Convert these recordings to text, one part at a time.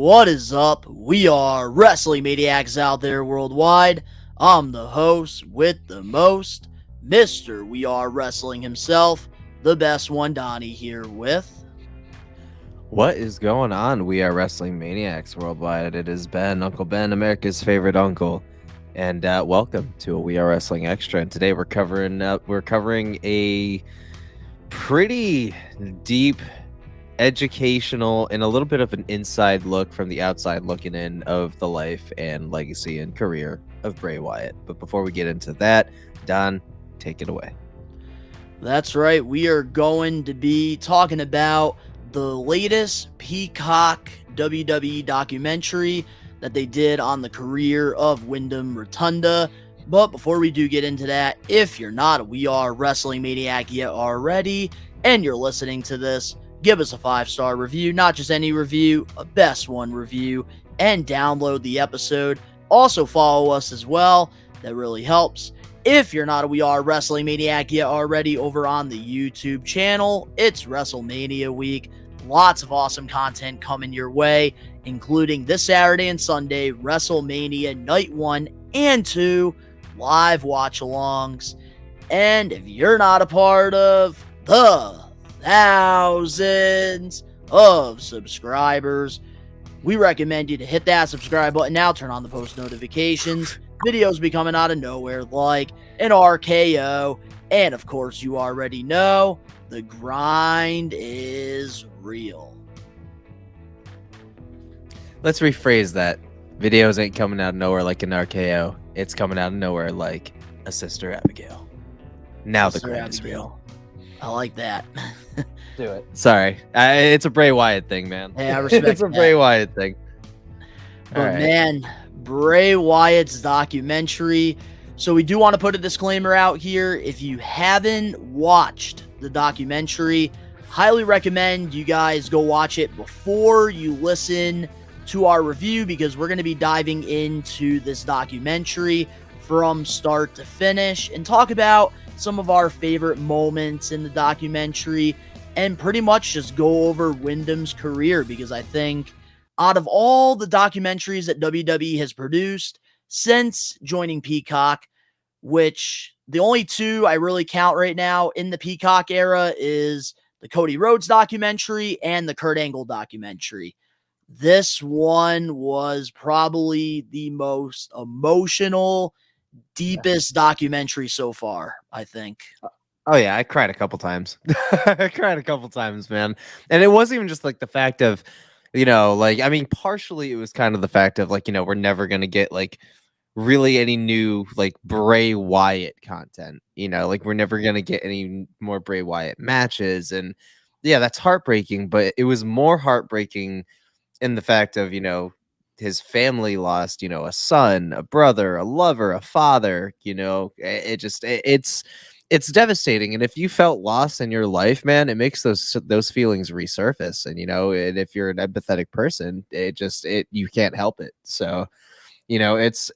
What is up? We are Wrestling Maniacs out there worldwide. I'm the host with the most, Mr. We Are Wrestling himself, the best one, Donnie, here with. What is going on? We are Wrestling Maniacs worldwide. It is Ben, Uncle Ben, America's favorite uncle, and welcome to a We Are Wrestling Extra. And today we're covering a pretty deep, educational, and a little bit of an inside look from the outside looking in of the life and legacy and career of Bray Wyatt. But before we get into that, Don, take it away. That's right. We are going to be talking about the latest Peacock WWE documentary that they did on the career of Wyndham Rotunda. But before we do get into that, if you're not a We Are Wrestling Maniac yet already, and you're listening to this, give us a 5-star review, not just any review, a best one review, and download the episode. Also follow us as well. That really helps. If you're not a We Are Wrestling Maniac yet already over on the YouTube channel, it's WrestleMania week. Lots of awesome content coming your way, including this Saturday and Sunday, WrestleMania Night 1 and 2 live watch-alongs. And if you're not a part of the thousands of subscribers, we recommend you to hit that subscribe button now, turn on the post notifications. Videos be coming out of nowhere like an RKO. And of course, you already know the grind is real. Let's rephrase that. Videos ain't coming out of nowhere like an RKO. It's coming out of nowhere like a Sister Abigail. Now the grind is real. I like that. Do it. Sorry. It's a Bray Wyatt thing, man. Hey, I respect It's a Bray Wyatt thing. But man, Bray Wyatt's documentary. So we do want to put a disclaimer out here. If you haven't watched the documentary, highly recommend you guys go watch it before you listen to our review, because we're going to be diving into this documentary from start to finish and talk about some of our favorite moments in the documentary and pretty much just go over Wyndham's career, because I think out of all the documentaries that WWE has produced since joining Peacock, which the only two I really count right now in the Peacock era is the Cody Rhodes documentary and the Kurt Angle documentary. This one was probably the most emotional, deepest documentary so far, I think. Oh yeah, I cried a couple times. I cried a couple times, man. And it wasn't even just like the fact of, partially it was kind of the fact of like, we're never going to get like really any new like Bray Wyatt content, like we're never going to get any more Bray Wyatt matches. And yeah, that's heartbreaking, but it was more heartbreaking in the fact of, his family lost, a son, a brother, a lover, a father, it's devastating. And if you felt lost in your life, man, it makes those feelings resurface. And, and if you're an empathetic person, you can't help it. So, it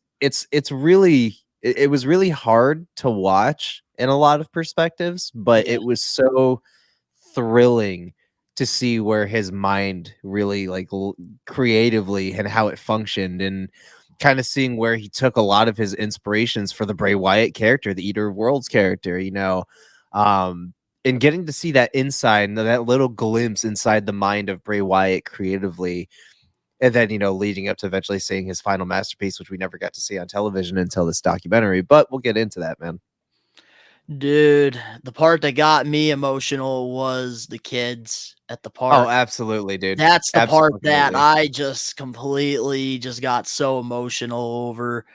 was really hard to watch in a lot of perspectives, but it was so thrilling to see where his mind really like creatively and how it functioned, and kind of seeing where he took a lot of his inspirations for the Bray Wyatt character, the Eater of Worlds character, and getting to see that inside, that little glimpse inside the mind of Bray Wyatt creatively. And then, leading up to eventually seeing his final masterpiece, which we never got to see on television until this documentary, but we'll get into that, man. Dude, the part that got me emotional was the kids at the park. Oh, absolutely, dude. That's the part that Absolutely. I just completely just got so emotional over,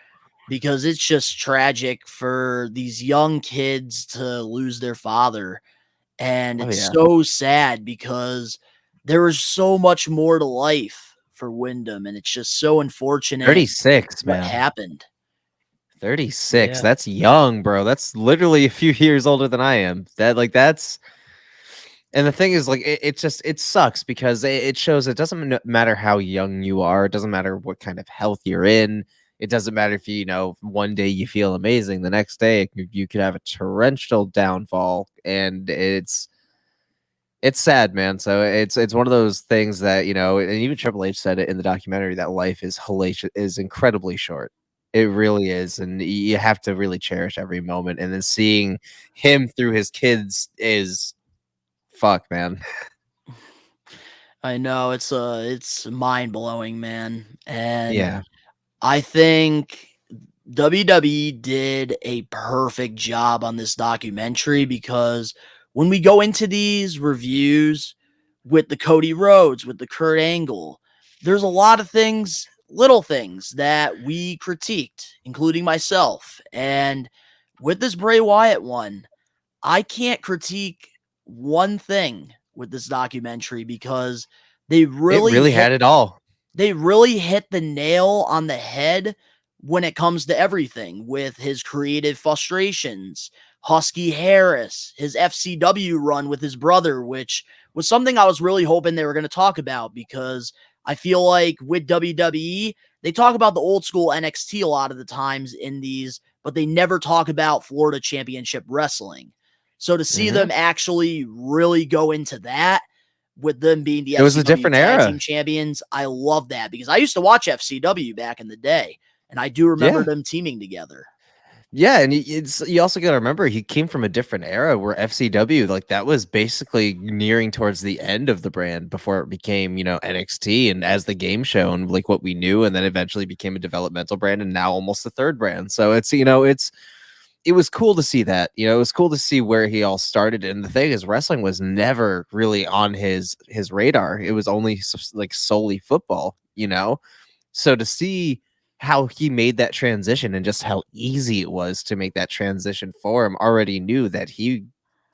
because it's just tragic for these young kids to lose their father. And it's so sad because there was so much more to life for Wyndham, and it's just so unfortunate 36, what man. happened. 36. Yeah. That's young, bro. That's literally a few years older than I am. And the thing is, like, it sucks because it shows it doesn't matter how young you are. It doesn't matter what kind of health you're in. It doesn't matter if one day you feel amazing, the next day you could have a torrential downfall, and it's It's sad, man. So it's one of those things that, you know, and even Triple H said it in the documentary, that life is hellacious, is incredibly short. It really is, and you have to really cherish every moment. And then seeing him through his kids is fuck, man. I know it's mind blowing, man, and Yeah. I think WWE did a perfect job on this documentary because when we go into these reviews with the Cody Rhodes, with the Kurt Angle, there's a lot of things, little things that we critiqued, including myself. And with this Bray Wyatt one, I can't critique one thing with this documentary because they It really really hit had it all. they really hit the nail on the head when it comes to everything with his creative frustrations, Husky Harris, his FCW run with his brother, which was something I was really hoping they were going to talk about because I feel like with WWE, they talk about the old school NXT a lot of the times in these, but they never talk about Florida Championship Wrestling. So to see Mhm. them actually really go into that with them being the It was a FCW different Tag Team era. Champions. I love that because I used to watch FCW back in the day, and I do remember Yeah. them teaming together. Yeah, and you also got to remember he came from a different era where FCW, like, that was basically nearing towards the end of the brand before it became, you know, NXT and as the game show and like what we knew, and then eventually became a developmental brand and now almost a third brand. So it's, you know, it was cool to see that. You know, it was cool to see where he all started. And the thing is, wrestling was never really on his radar. It was only like solely football, you know. So to see how he made that transition and just how easy it was to make that transition for him, already knew that he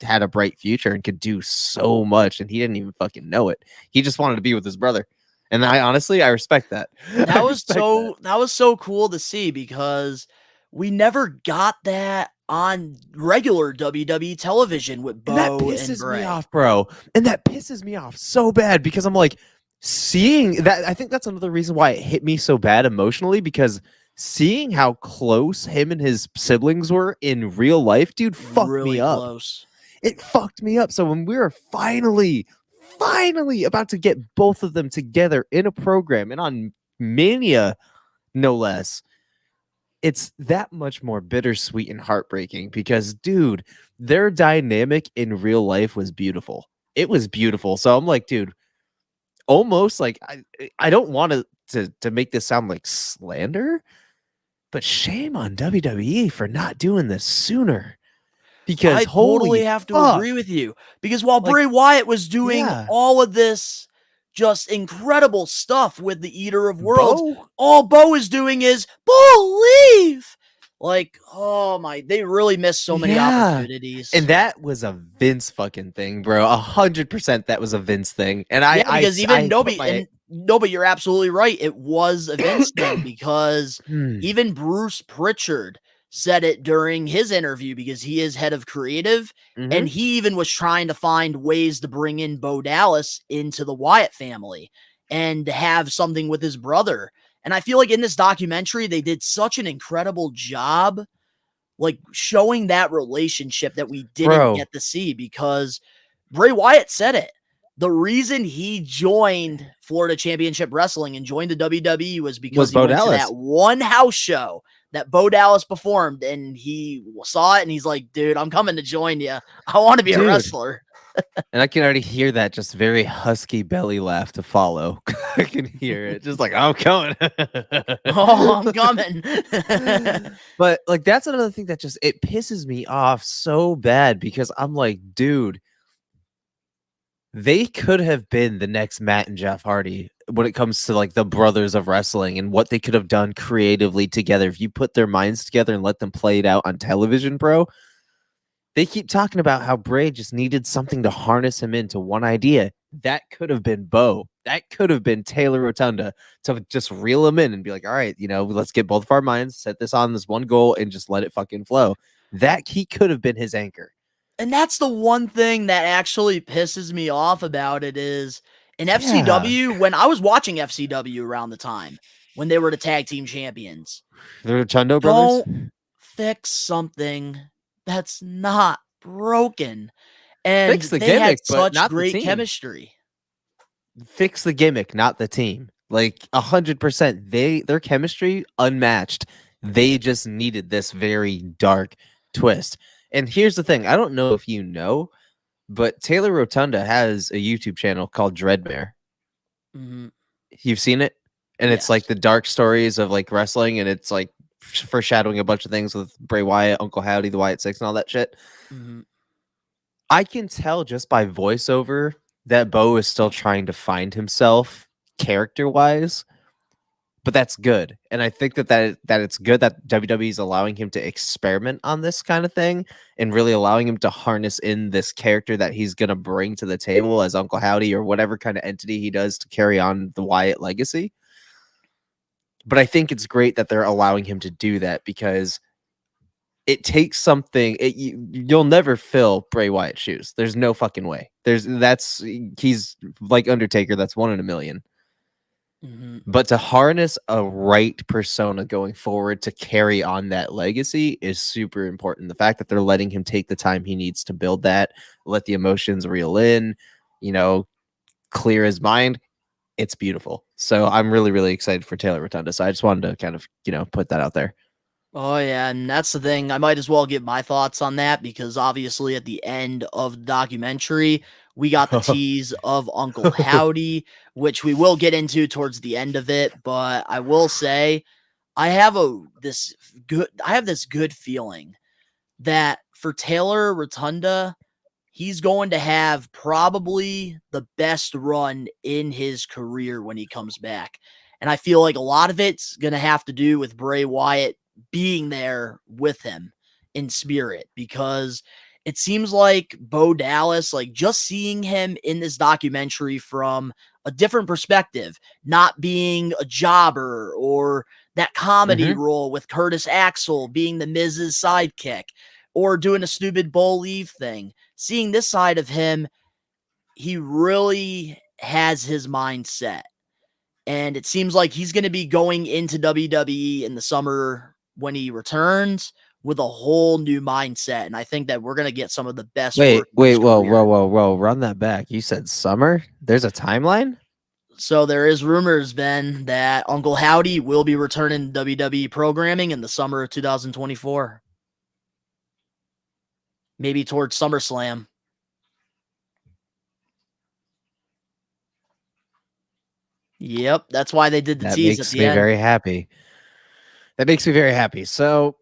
had a bright future and could do so much, and he didn't even fucking know it. He just wanted to be with his brother. And I honestly, I respect that. And I respect that. that was so cool to see because we never got that on regular WWE television with And that Bo and pisses me Bray. off, bro. And that pisses me off so bad because I'm like, seeing that, I think that's another reason why it hit me so bad emotionally, because seeing how close him and his siblings were in real life, dude, fucked me Really up. close. It fucked me up. So when we were finally about to get both of them together in a program and on Mania, no less, it's that much more bittersweet and heartbreaking because, dude, their dynamic in real life was beautiful. It was beautiful. So I'm like, dude, almost like I don't want to make this sound like slander, but shame on WWE for not doing this sooner. Because I totally holy have to fuck. agree with you because while Like, Bray Wyatt was doing yeah. all of this just incredible stuff with the Eater of Worlds, Bo? all Bo is doing is believe. Like, oh my, they really missed so many Yeah. And opportunities. that was a Vince fucking thing, bro. 100% that was a Vince thing. And Yeah, because even I put nobody my and no, but you're absolutely right. It was a Vince thing because Hmm. even Bruce Pritchard said it during his interview because he is head of creative, and Mhm. he even was trying to find ways to bring in Bo Dallas into the Wyatt family and have something with his brother. And I feel like in this documentary, they did such an incredible job, like showing that relationship that we didn't Bro, get to see because Bray Wyatt said it. The reason he joined Florida Championship Wrestling and joined the WWE was because was he Bo went to Dallas. that one house show that Bo Dallas performed and he saw it and he's like, dude, I'm coming to join you. I want to be a Dude, wrestler. and I can already hear that just very husky belly laugh to follow. I can hear it. Just like, I'm coming. Oh, I'm coming. But like that's another thing that just it pisses me off so bad because I'm like, dude, they could have been the next Matt and Jeff Hardy when it comes to like the brothers of wrestling and what they could have done creatively together. If you put their minds together and let them play it out on television, bro, they keep talking about how Bray just needed something to harness him into one idea. That could have been Bo. That could have been Taylor Rotunda to just reel him in and be like, all right, you know, let's get both of our minds, set this on this one goal, and just let it fucking flow. That he could have been his anchor. And that's the one thing that actually pisses me off about it is in Yeah. FCW, when I was watching FCW around the time when they were the tag team champions, The Rotundo brothers? don't fix something that's not broken. And Fix the they had gimmick, but such not the great team. chemistry. Fix the gimmick, not the team. Like 100%. Their chemistry unmatched. They just needed this very dark twist. And here's the thing: I don't know if you know, but Taylor Rotunda has a YouTube channel called Dreadmare. Mm-hmm. You've seen it, and it's like Yes. the dark stories of like wrestling, and it's like foreshadowing a bunch of things with Bray Wyatt, Uncle Howdy, the Wyatt Six, and all that shit. Mm-hmm. I can tell just by voiceover that Bo is still trying to find himself character wise, but that's good. And I think that it's good that WWE is allowing him to experiment on this kind of thing and really allowing him to harness in this character that he's going to bring to the table as Uncle Howdy or whatever kind of entity he does to carry on the Wyatt legacy. But I think it's great that they're allowing him to do that because it takes something. You'll never fill Bray Wyatt's shoes. There's no fucking way. He's like Undertaker. That's 1 in a million. Mm-hmm. But to harness a right persona going forward to carry on that legacy is super important. The fact that they're letting him take the time he needs to build that, let the emotions reel in, clear his mind. It's beautiful. So I'm really, really excited for Taylor Rotunda. So I just wanted to kind of, put that out there. Oh, yeah, and that's the thing. I might as well give my thoughts on that because obviously at the end of the documentary, we got the tease of Uncle Howdy, which we will get into towards the end of it. But I will say, I have this good feeling that for Taylor Rotunda, he's going to have probably the best run in his career when he comes back. And I feel like a lot of it's going to have to do with Bray Wyatt being there with him in spirit because it seems like Bo Dallas, like just seeing him in this documentary from a different perspective, not being a jobber or that comedy role with Curtis Axel being the Miz's sidekick or doing a stupid Bo Leave thing. Seeing this side of him, he really has his mind set. And it seems like he's going to be going into WWE in the summer when he returns with a whole new mindset. And I think that we're going to get some of the best work. Wait, whoa. Run that back. You said summer? There's a timeline? So there is rumors, Ben, that Uncle Howdy will be returning to WWE programming in the summer of 2024. Maybe towards SummerSlam. Yep, that's why they did the That tease at makes the me end. very happy. That makes me very happy. So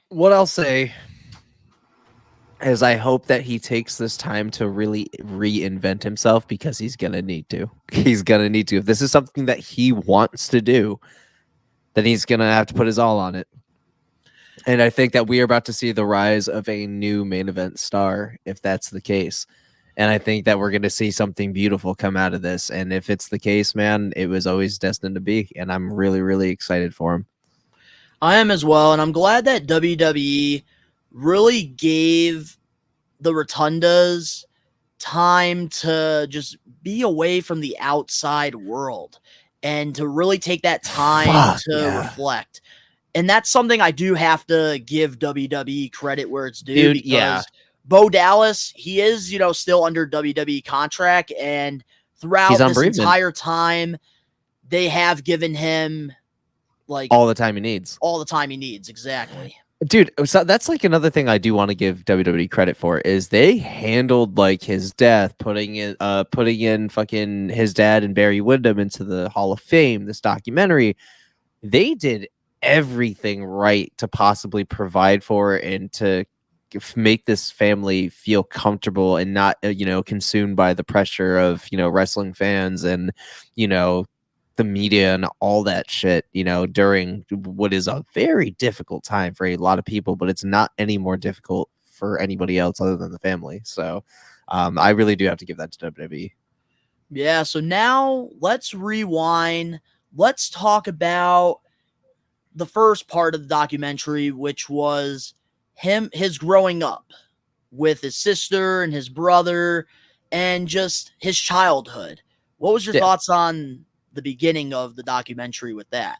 what I'll say is I hope that he takes this time to really reinvent himself because he's going to need to. He's going to need to. If this is something that he wants to do, then he's going to have to put his all on it. And I think that we are about to see the rise of a new main event star, if that's the case. And I think that we're going to see something beautiful come out of this. And if it's the case, man, it was always destined to be. And I'm really, really excited for him. I am as well. And I'm glad that WWE really gave the Rotundas time to just be away from the outside world and to really take that time to reflect. And that's something I do have to give WWE credit where it's due because Bo Dallas, he is, still under WWE contract. And throughout this entire time, they have given him like all the time he needs. All the time he needs, exactly. Dude, so that's like another thing I do want to give WWE credit for is they handled like his death, putting in fucking his dad and Barry Windham into the Hall of Fame, this documentary. They did everything right to possibly provide for and to make this family feel comfortable and not consumed by the pressure of wrestling fans and the media and all that shit during what is a very difficult time for a lot of people, but it's not any more difficult for anybody else other than the family. So I really do have to give that to WWE. Yeah, so now let's rewind. Let's talk about the first part of the documentary, which was his growing up with his sister and his brother and just his childhood. What was your thoughts on the beginning of the documentary with that?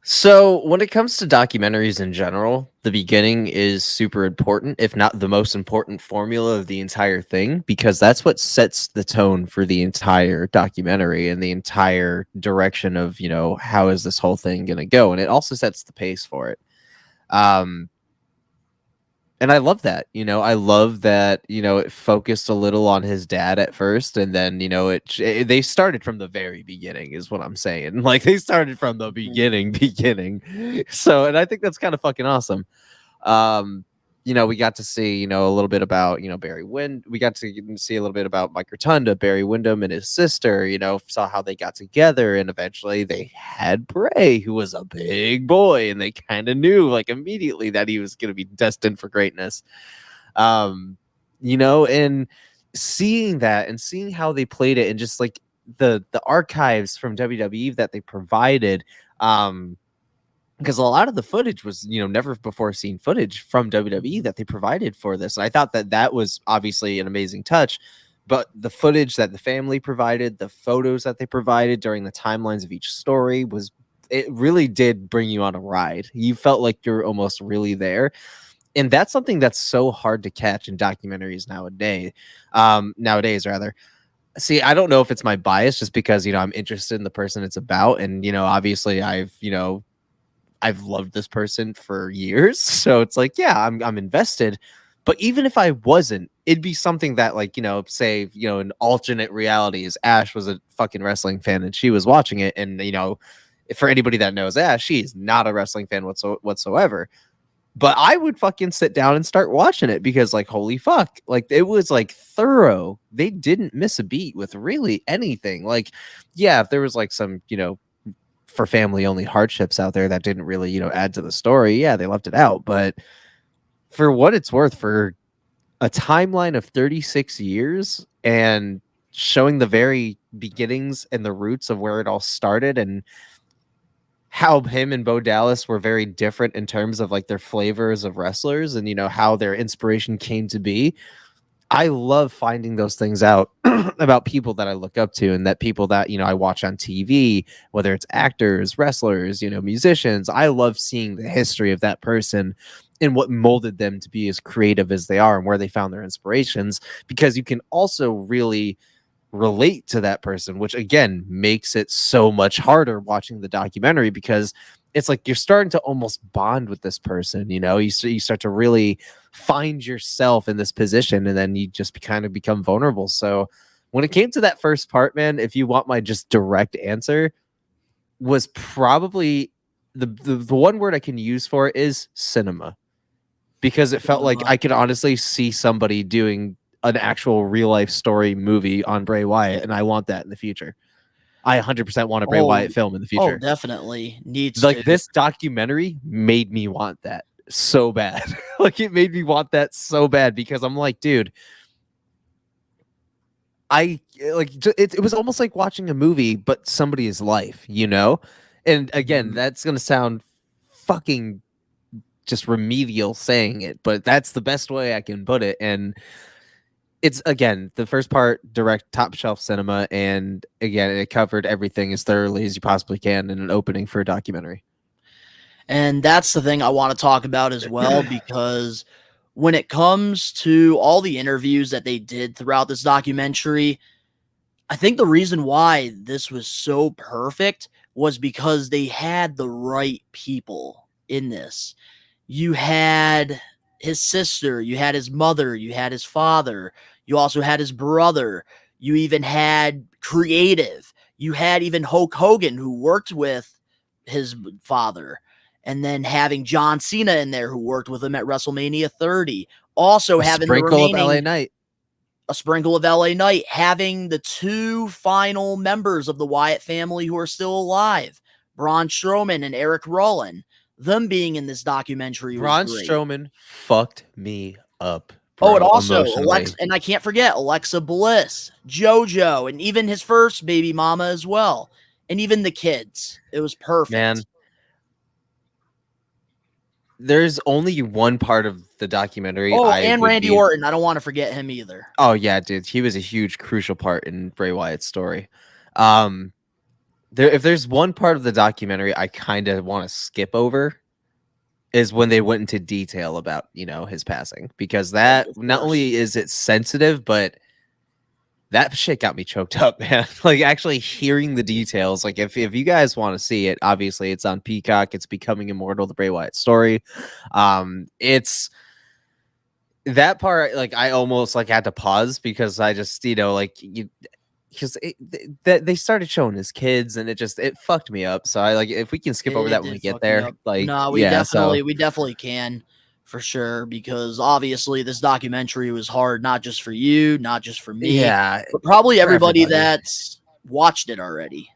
So, when it comes to documentaries in general, the beginning is super important, if not the most important formula of the entire thing, because that's what sets the tone for the entire documentary and the entire direction of, how is this whole thing going to go? And it also sets the pace for it. Um, and I love that. I love that, it focused a little on his dad at first, and then, they started from the very beginning is what I'm saying. Like, they started from the beginning. So, and I think that's kind of fucking awesome. Um, we got to see, a little bit about, Barry Wind. We got to see a little bit about Mike Rotunda, Barry Windham, and his sister, saw how they got together. And eventually they had Bray, who was a big boy. And they kind of knew, like, immediately that he was going to be destined for greatness. And seeing that and seeing how they played it and just like the archives from WWE that they provided, because a lot of the footage was, never before seen footage from WWE that they provided for this. And I thought that was obviously an amazing touch. But the footage that the family provided, the photos that they provided during the timelines of each story it really did bring you on a ride. You felt like you're almost really there. And that's something that's so hard to catch in documentaries nowadays rather. See, I don't know if it's my bias just because, I'm interested in the person it's about. And, obviously I've loved this person for years. So it's like, yeah, I'm invested. But even if I wasn't, it'd be something that, like, say, an alternate reality is Ash was a fucking wrestling fan and she was watching it. And, for anybody that knows Ash, she's not a wrestling fan whatsoever. But I would fucking sit down and start watching it because, like, holy fuck, like, it was like thorough. They didn't miss a beat with really anything. Like, yeah, if there was like some, for family only hardships out there that didn't really, add to the story, yeah, they left it out. But for what it's worth, for a timeline of 36 years and showing the very beginnings and the roots of where it all started and how him and Bo Dallas were very different in terms of like their flavors of wrestlers and, how their inspiration came to be. I love finding those things out about people that I look up to and that people that, I watch on TV, whether it's actors, wrestlers, musicians. I love seeing the history of that person and what molded them to be as creative as they are and where they found their inspirations, because you can also really relate to that person, which again makes it so much harder watching the documentary, because it's like you're starting to almost bond with this person. You start to really find yourself in this position, and then you just kind of become vulnerable. So when it came to that first part, man, if you want my just direct answer, was probably the one word I can use for it is cinema, because it felt like I could honestly see somebody doing an actual real life story movie on Bray Wyatt, and I want that in the future. I 100% want a Bray Wyatt film in the future. Oh, definitely needs like to. This documentary made me want that so bad. Like, it made me want that so bad because I'm like, dude, it was almost like watching a movie but somebody's life, And again, that's gonna sound fucking just remedial saying it, but that's the best way I can put it. And it's, again, the first part, direct top shelf cinema, and again, it covered everything as thoroughly as you possibly can in an opening for a documentary. And that's the thing I want to talk about as well, because when it comes to all the interviews that they did throughout this documentary, I think the reason why this was so perfect was because they had the right people in this. You had his sister, you had his mother, you had his father, you also had his brother, you even had creative, you had even Hulk Hogan, who worked with his father, and then having John Cena in there, who worked with him at WrestleMania 30. Also having the remaining, of LA Knight. A sprinkle of LA Knight, having the two final members of the Wyatt family who are still alive, Braun Strowman and Eric Rowan. Them being in this documentary Braun was great. Strowman fucked me up, bro, and also emotionally. and I can't forget Alexa Bliss, JoJo, and even his first baby mama as well, and even the kids. It was perfect. Man, there's only one part of the documentary. And Randy Orton. I don't want to forget him either. Oh yeah, dude, he was a huge, crucial part in Bray Wyatt's story. if there's one part of the documentary I kind of want to skip over, is when they went into detail about, his passing, because that Of not course. only is it sensitive, but that shit got me choked up, man. Like, actually hearing the details. Like, if you guys want to see it, obviously it's on Peacock. It's Becoming Immortal, the Bray Wyatt story. It's that part, like, I almost like had to pause, because I just, because they started showing his kids, and it fucked me up. So I, like, if we can skip over It that when we did get fuck me there, up. like, No, yeah. So we definitely can, for sure, because obviously this documentary was hard, not just for you, not just for me, yeah, but probably for everybody everybody. that's watched it already.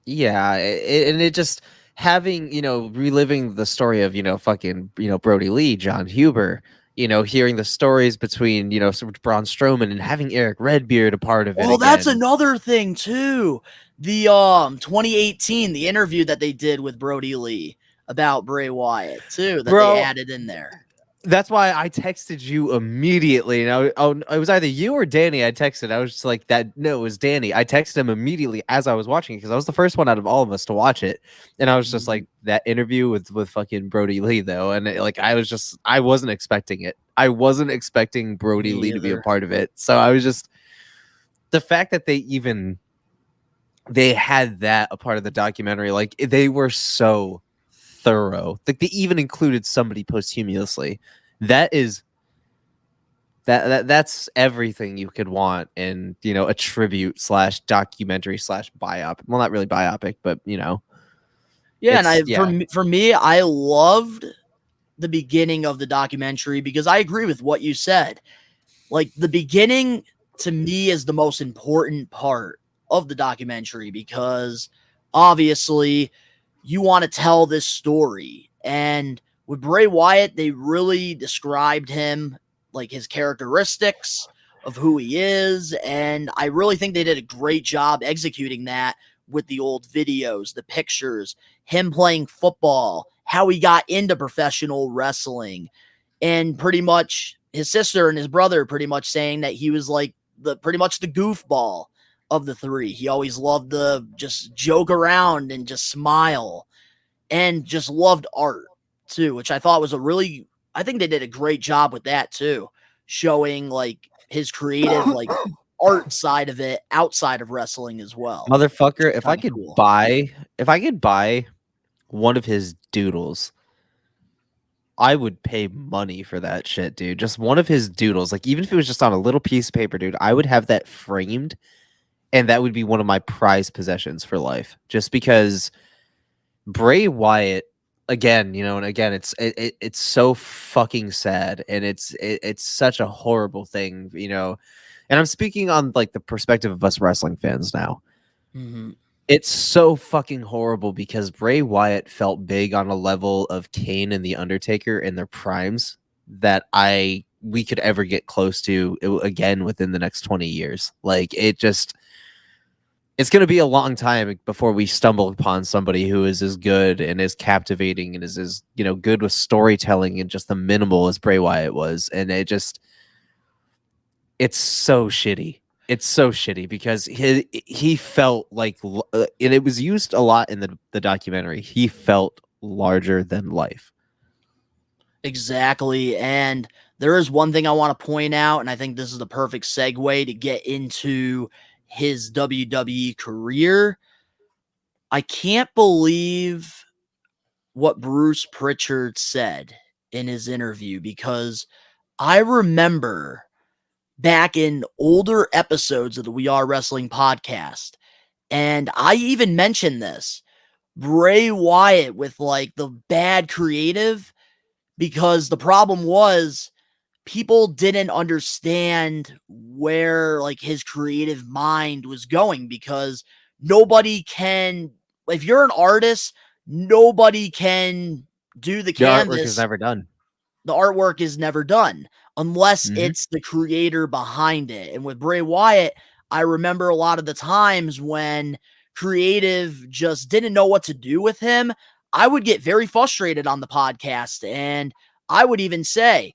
Yeah, and it just having, reliving the story of, fucking, Brody Lee, John Huber, hearing the stories between, sort of Braun Strowman, and having Eric Redbeard a part of it Oh, that's again. another thing too. The 2018, the interview that they did with Brody Lee about Bray Wyatt too, that they Bro, added in there. that's why I texted you immediately. And it was either you or Danny. I texted. I was just like, that. No, it was Danny. I texted him immediately as I was watching it, because I was the first one out of all of us to watch it. And I was just like, that interview with fucking Brody Lee, though. And I wasn't expecting it. I wasn't expecting Brody Me Lee to be a either. part of it. So I was just, the fact that they had that a part of the documentary, like, they were so thorough. Like, they even included somebody posthumously. That is that's everything you could want in, a tribute slash documentary slash biopic. Well, not really biopic, but Yeah, and it's, I yeah. for me, I loved the beginning of the documentary because I agree with what you said. Like the beginning to me is the most important part of the documentary because obviously you want to tell this story. And with Bray Wyatt, they really described him, like his characteristics of who he is. And I really think they did a great job executing that with the old videos, the pictures, him playing football, how he got into professional wrestling, and pretty much his sister and his brother pretty much saying that he was like the pretty much the goofball of the three. He always loved to just joke around and just smile and just loved art too, which I thought was I think they did a great job with that too, showing like his creative like art side of it outside of wrestling as well. Motherfucker, Kind of cool. if I could buy one of his doodles, I would pay money for that shit, dude. Just one of his doodles. Like, even if it was just on a little piece of paper, dude, I would have that framed, and that would be one of my prized possessions for life. Just because Bray Wyatt, again, and again, it's so fucking sad, and it's such a horrible thing, And I'm speaking on, like, the perspective of us wrestling fans now. Mm-hmm. It's so fucking horrible because Bray Wyatt felt big on a level of Kane and The Undertaker in their primes that we could ever get close to again within the next 20 years. Like, it's going to be a long time before we stumble upon somebody who is as good and as captivating and is as, good with storytelling and just the minimal as Bray Wyatt was. And it's so shitty. It's so shitty because he felt like, and it was used a lot in the documentary. He felt larger than life. Exactly. And there is one thing I want to point out, and I think this is the perfect segue to get into his WWE career. I can't believe what Bruce Pritchard said in his interview because I remember back in older episodes of the We Are Wrestling podcast, and I even mentioned this Bray Wyatt with like the bad creative because the problem was people didn't understand where like his creative mind was going because nobody can, if you're an artist, nobody can do the The artwork is canvas. never done. The artwork is never done unless Mm-hmm. it's the creator behind it. And with Bray Wyatt, I remember a lot of the times when creative just didn't know what to do with him. I would get very frustrated on the podcast and I would even say,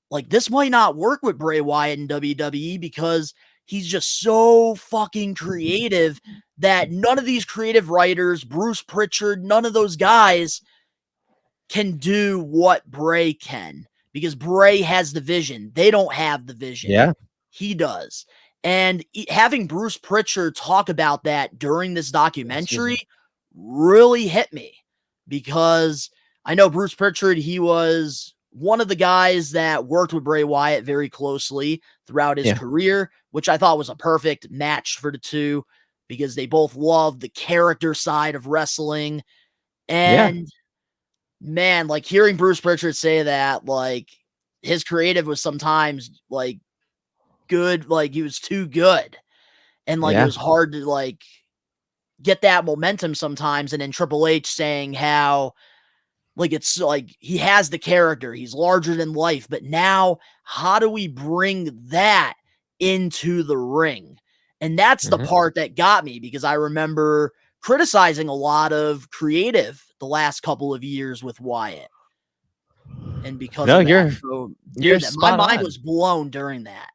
like, this might not work with Bray Wyatt in WWE because he's just so fucking creative that none of these creative writers, Bruce Pritchard, none of those guys can do what Bray can, because Bray has the vision. They don't have the vision. Yeah. He does. And having Bruce Pritchard talk about that during this documentary really hit me, because I know Bruce Pritchard, he was one of the guys that worked with Bray Wyatt very closely throughout his career, which I thought was a perfect match for the two, because they both love the character side of wrestling. And man, like hearing Bruce Pritchard say that, like his creative was sometimes like good, like he was too good. And like it was hard to like get that momentum sometimes. And then Triple H saying how like it's like he has the character, he's larger than life, but now how do we bring that into the ring? And that's the part that got me, because I remember criticizing a lot of creative the last couple of years with Wyatt. And because of that, so dude, my mind was blown during that.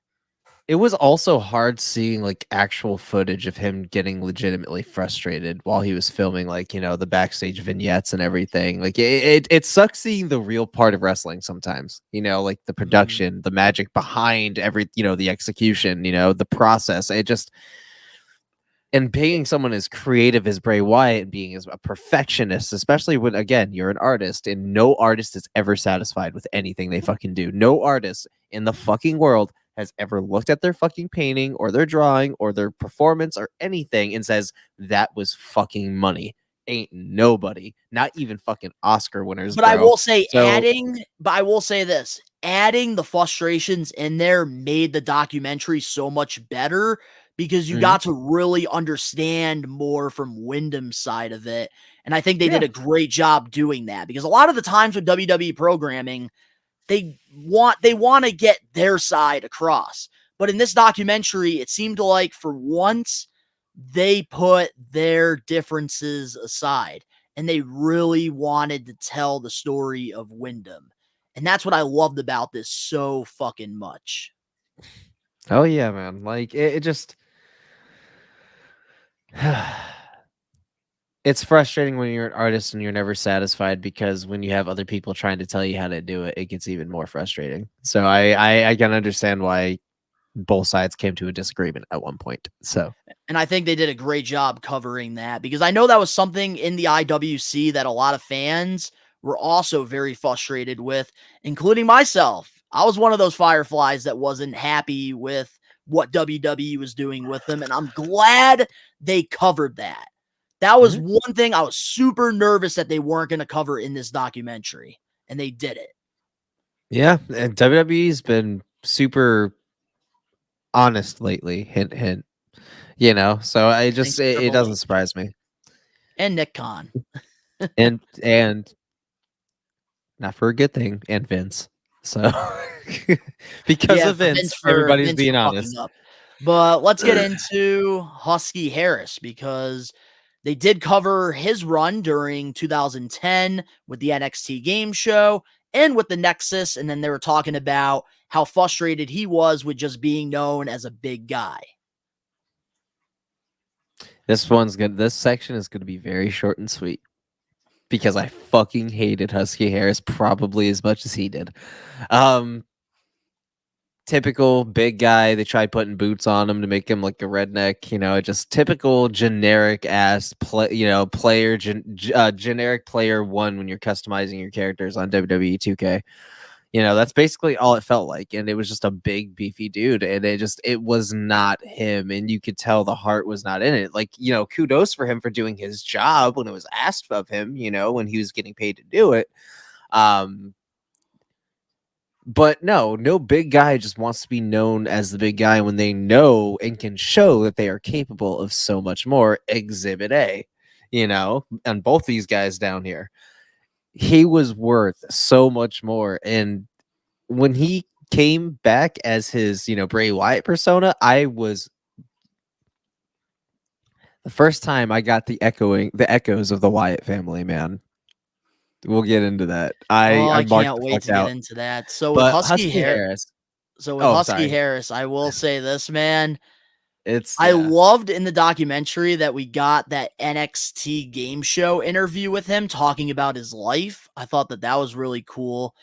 It was also hard seeing like actual footage of him getting legitimately frustrated while he was filming, like, you know, the backstage vignettes and everything. Like it sucks seeing the real part of wrestling sometimes, you know, like the production, the magic behind every, you know, the execution, you know, the process. It just, and being someone as creative as Bray Wyatt and being as a perfectionist, especially when, again, you're an artist, and no artist is ever satisfied with anything they fucking do. No artist in the fucking world has ever looked at their fucking painting or their drawing or their performance or anything and says, that was fucking money. Ain't nobody, not even fucking Oscar winners. But bro. I will say I will say this, adding the frustrations in there made the documentary so much better, because you got to really understand more from Wyndham's side of it. And I think they did a great job doing that, because a lot of the times with WWE programming, they want to get their side across. But in this documentary, it seemed like for once they put their differences aside and they really wanted to tell the story of Wyndham. And that's what I loved about this so fucking much. Oh yeah, man. Like it just it's frustrating when you're an artist and you're never satisfied, because when you have other people trying to tell you how to do it, it gets even more frustrating. So I can understand why both sides came to a disagreement at one point. So, and I think they did a great job covering that, because I know that was something in the IWC that a lot of fans were also very frustrated with, including myself. I was one of those fireflies that wasn't happy with what WWE was doing with them, and I'm glad they covered that. That was one thing I was super nervous that they weren't going to cover in this documentary, and they did it. Yeah, and WWE's been super honest lately. Hint, hint. You know, so I just it doesn't surprise me. And Nick Khan. and not for a good thing, and Vince. So because of Vince, everybody's being honest. But let's get into Husky Harris, because they did cover his run during 2010 with the NXT game show and with the Nexus. And then they were talking about how frustrated he was with just being known as a big guy. This one's good. This section is going to be very short and sweet, because I fucking hated Husky Harris probably as much as he did. Typical big guy. They tried putting boots on him to make him like a redneck, you know, just typical generic ass player, generic player one when you're customizing your characters on WWE 2K. You know, that's basically all it felt like. And it was just a big beefy dude, and it was not him, and you could tell the heart was not in it. Like, you know, kudos for him for doing his job when it was asked of him, you know, when he was getting paid to do it. But no big guy just wants to be known as the big guy when they know and can show that they are capable of so much more. Exhibit A, you know, and both these guys down here, he was worth so much more. And when he came back as his, you know, Bray Wyatt persona, the first time I got the echoes of the Wyatt family, man. We'll get into that. I can't wait to get into that. So with Husky Harris, I will say this, man. I loved in the documentary that we got that NXT game show interview with him talking about his life. I thought that was really cool.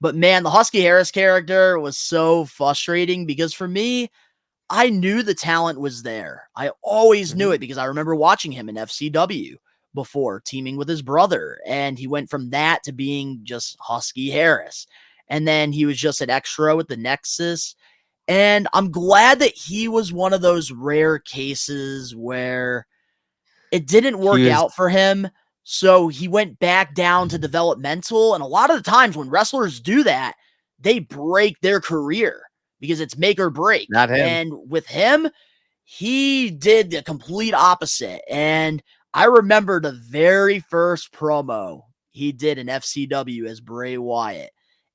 But man, the Husky Harris character was so frustrating because for me, I knew the talent was there. I always knew it because I remember watching him in FCW before teaming with his brother. And he went from that to being just Husky Harris. And then he was just an extra with the Nexus. And I'm glad that he was one of those rare cases where it didn't work out for him. So he went back down to developmental. And a lot of the times when wrestlers do that, they break their career because it's make or break. Not him. And with him, he did the complete opposite. And I remember the very first promo he did in FCW as Bray Wyatt.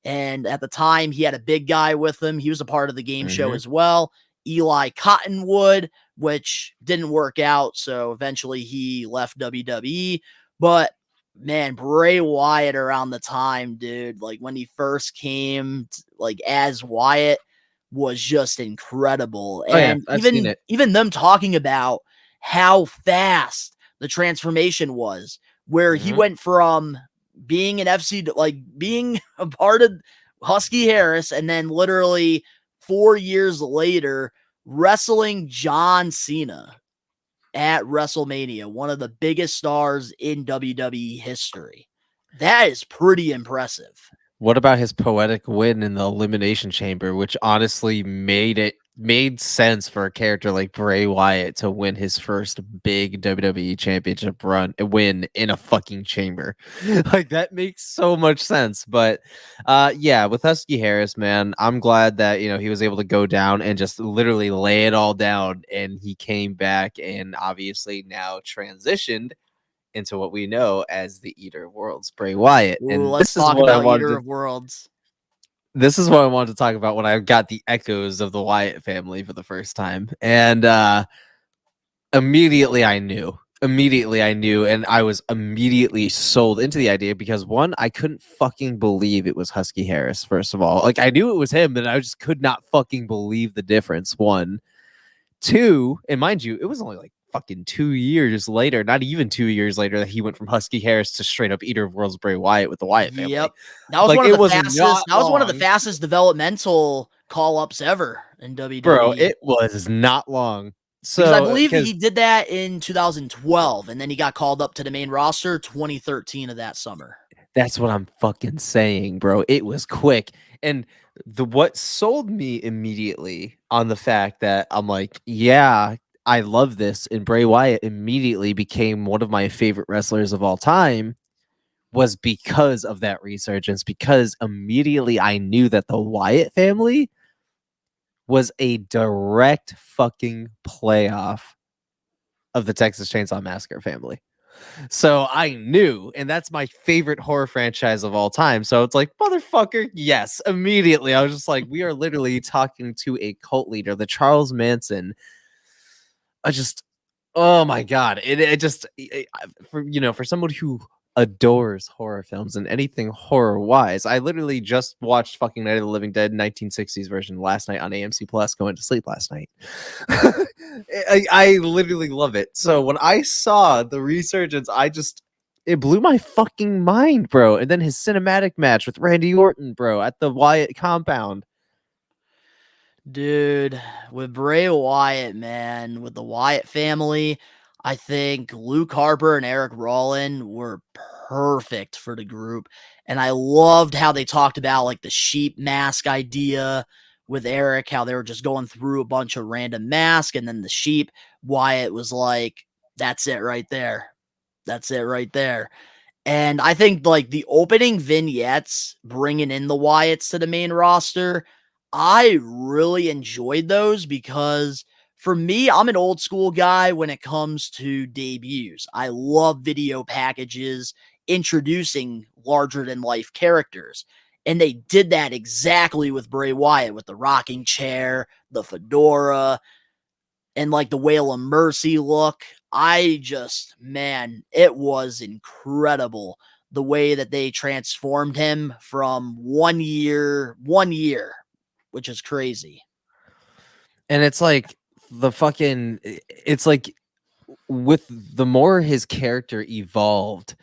And at the time, he had a big guy with him. He was a part of the game show as well. Eli Cottonwood, which didn't work out. So eventually he left WWE. But man, Bray Wyatt around the time, dude, like when he first came, like as Wyatt, was just incredible. And even them talking about how fast the transformation was, where he went from being an FC, like being a part of Husky Harris, and then literally 4 years later, wrestling John Cena at WrestleMania, one of the biggest stars in WWE history. That is pretty impressive. What about his poetic win in the Elimination Chamber, which honestly made sense for a character like Bray Wyatt to win his first big WWE championship win in a fucking chamber. Like that makes so much sense. But yeah, with Husky Harris, man, I'm glad that he was able to go down and just literally lay it all down, and he came back and obviously now transitioned into what we know as the Eater of Worlds, Bray Wyatt. Ooh, and let's talk about Eater of Worlds. This is what I wanted to talk about when I got the echoes of the Wyatt family for the first time. And immediately I knew, and I was immediately sold into the idea because one, I couldn't fucking believe it was Husky Harris, first of all. Like I knew it was him, but I just could not fucking believe the difference. One. Two, and mind you, it was only like fucking 2 years later, not even 2 years later, that he went from Husky Harris to straight up Eater of Worlds Bray Wyatt with the Wyatt family. Yep. That was one of the fastest. That was one of the fastest developmental call-ups ever in WWE. Bro, it was not long. So because I believe he did that in 2012, and then he got called up to the main roster 2013 of that summer. That's what I'm fucking saying, bro. It was quick. And what sold me immediately on the fact that I'm like, yeah, I love this, and Bray Wyatt immediately became one of my favorite wrestlers of all time, was because of that resurgence, because immediately I knew that the Wyatt family was a direct fucking playoff of the Texas Chainsaw Massacre family. So I knew, and that's my favorite horror franchise of all time. So it's like, motherfucker, yes. Immediately, I was just like, we are literally talking to a cult leader, the Charles Manson. Oh my god! For someone who adores horror films and anything horror wise, I literally just watched fucking Night of the Living Dead 1960s version last night on AMC Plus, going to sleep last night. I literally love it. So when I saw the resurgence, it blew my fucking mind, bro. And then his cinematic match with Randy Orton, bro, at the Wyatt compound. Dude, with Bray Wyatt, man, with the Wyatt family, I think Luke Harper and Eric Rollin were perfect for the group. And I loved how they talked about like the sheep mask idea with Eric, how they were just going through a bunch of random masks, and then the sheep. Wyatt was like, that's it right there. That's it right there. And I think like the opening vignettes bringing in the Wyatts to the main roster, I really enjoyed those because for me, I'm an old school guy when it comes to debuts. I love video packages introducing larger than life characters. And they did that exactly with Bray Wyatt with the rocking chair, the fedora, and like the Whale of Mercy look. It was incredible the way that they transformed him from 1 year, which is crazy. And it's like the fucking, it's like with the more his character evolved,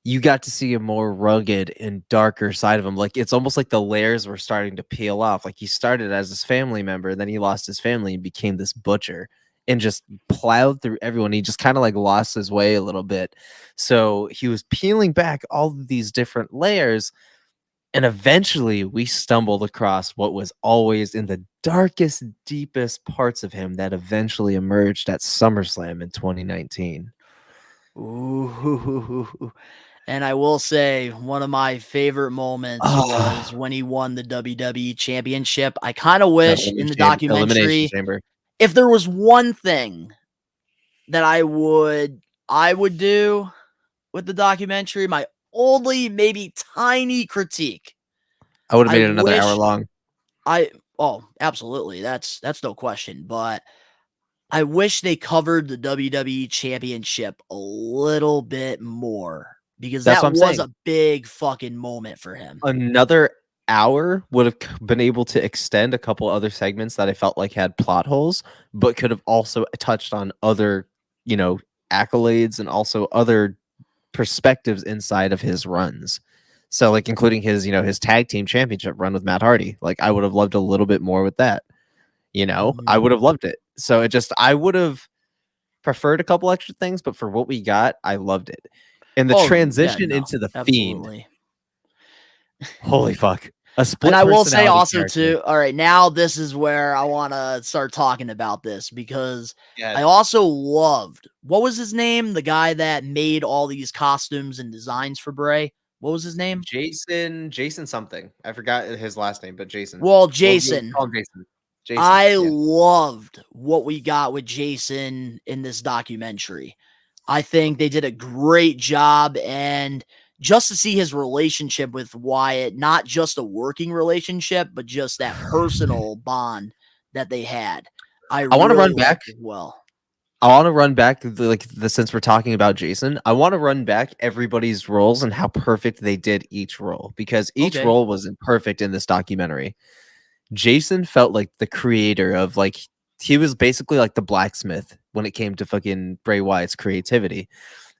you got to see a more rugged and darker side of him. Like it's almost like the layers were starting to peel off. Like he started as his family member, then he lost his family and became this butcher and just plowed through everyone. He just kind of like lost his way a little bit. So he was peeling back all of these different layers. And eventually we stumbled across what was always in the darkest, deepest parts of him that eventually emerged at SummerSlam in 2019. Ooh. And I will say one of my favorite moments Ah, was when he won the WWE Championship. I kind of that wish in the elimination documentary, chamber. if there was one thing that I would do with the documentary, my only maybe tiny critique. I would have I made it another hour wish long. oh, absolutely. That's no question, but I wish they covered the WWE Championship a little bit more because That's what that I'm was saying. a big fucking moment for him. Another hour would have been able to extend a couple other segments that I felt like had plot holes, but could have also touched on other, you know, accolades and also other perspectives inside of his runs. So like including his, you know, his tag team championship run with Matt Hardy. Like I would have loved a little bit more with that. You know, I Mhm. would have loved it. So it just I would have preferred a couple extra things, but for what we got, I loved it. And the Oh, yeah, transition no, into the Fiend, absolutely. holy fuck. A And split I will say personality also character. too, all right, now this is where I want to start talking about this because Yeah, I also loved what was his name? The guy that made all these costumes and designs for Bray. What was his name? Jason something. I forgot his last name, but Jason. Well, We'll Jason. call him Jason. Jason, I yeah. loved what we got with Jason in this documentary. I think they did a great job, and just to see his relationship with Wyatt, not just a working relationship, but just that personal bond that they had, I I wanna really run back liked as well. I wanna run back the since we're talking about Jason, I wanna run back everybody's roles and how perfect they did each role, because each Okay. role wasn't perfect in this documentary. Jason felt like the creator of, like he was basically like the blacksmith when it came to fucking Bray Wyatt's creativity.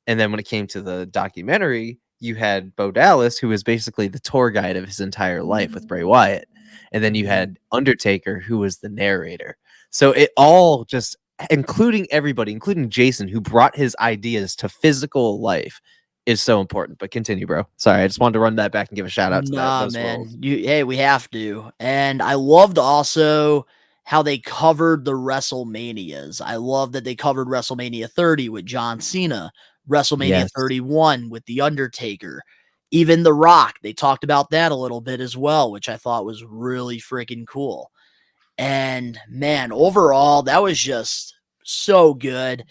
And then when it came to the documentary, you had Bo Dallas, who was basically the tour guide of his entire life with Bray Wyatt. And then you Mhm. had Undertaker, who was the narrator. So it all just, including everybody, including Jason, who brought his ideas to physical life, is so important. But continue, bro. Sorry, I just wanted to run that back and give a shout out to Nah, those roles. man. Hey, we have to. And I loved also how they covered the WrestleManias. I love that they covered WrestleMania 30 with John Cena, WrestleMania Yes. 31 with The Undertaker, even The Rock. They talked about that a little bit as well, which I thought was really freaking cool. And man, overall, that was just so good.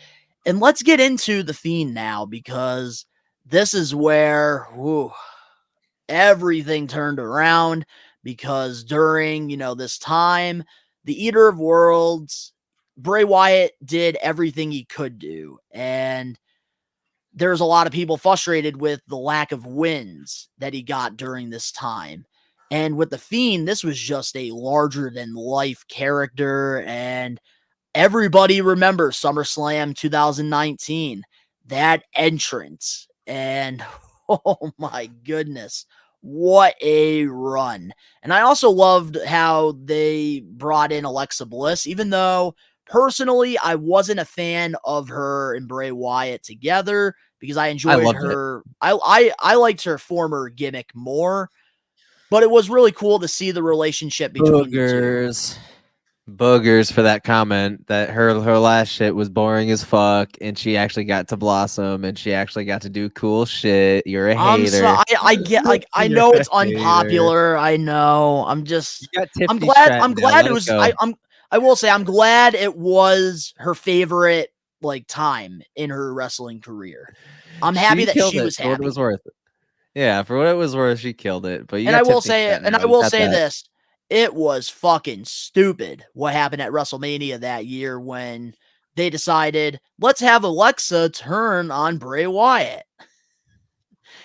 And let's get into The Fiend now because this is where, whew, everything turned around because during, this time, the Eater of Worlds, Bray Wyatt did everything he could do. And there's a lot of people frustrated with the lack of wins that he got during this time. And with The Fiend, this was just a larger than life character. And everybody remembers SummerSlam 2019, that entrance. And oh my goodness, what a run. And I also loved how they brought in Alexa Bliss, even though personally I wasn't a fan of her and Bray Wyatt together because I I enjoyed loved it. her. I liked her former gimmick more, but it was really cool to see the relationship between the two. Boogers. Boogers for that comment that her last shit was boring as fuck and she actually got to blossom and she actually got to do cool shit. You're a I'm so hater. I get like I You're know a it's hater. unpopular. I know. You got Tiffany Stratton I'm now. glad it Let it was go. I will say I'm glad it was her favorite like time in her wrestling career. I'm happy She that killed she it was for what it was happy. worth. Yeah, for what it was worth, she killed it. But you And got Tiffany Stratton now. I You will got say that. this, it was fucking stupid what happened at WrestleMania that year when they decided, let's have Alexa turn on Bray Wyatt.